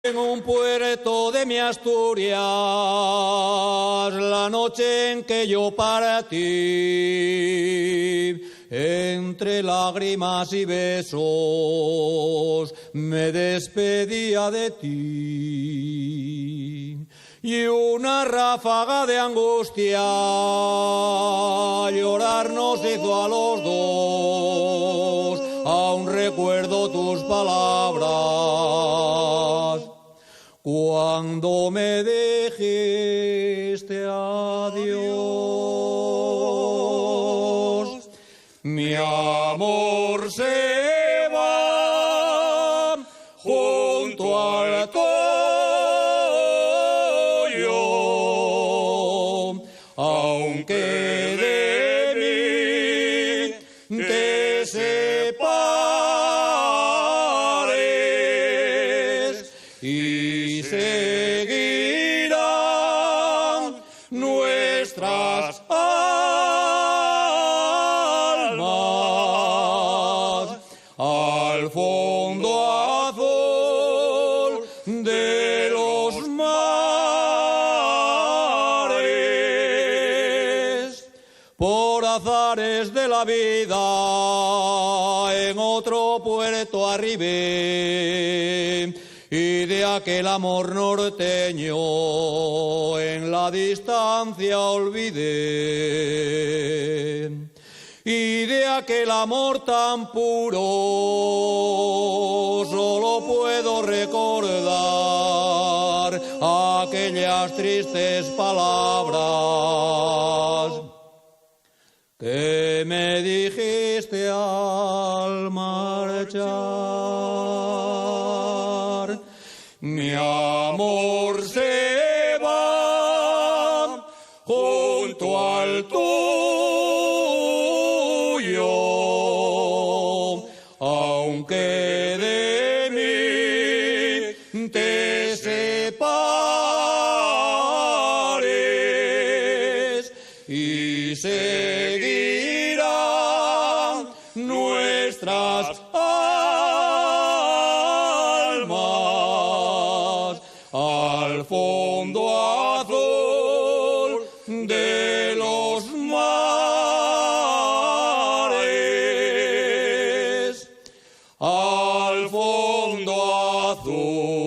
En un puerto de mi Asturias, la noche en que yo partí, entre lágrimas y besos, me despedía de ti. Y una ráfaga de angustia llorar nos hizo a los dos, aún recuerdo tus palabras. Cuando me dijiste adiós, mi amor se va junto al collo, aunque de mí te separes y seguirán nuestras almas al fondo azul de los mares. Por azares de la vida en otro puerto arribé, y de aquel amor norteño en la distancia olvidé. Y de aquel amor tan puro solo puedo recordar aquellas tristes palabras que me dijiste al marchar. Mi amor se va junto al tuyo, aunque de mí te separes y seguirán nuestras almas al fondo azul de los mares, al fondo azul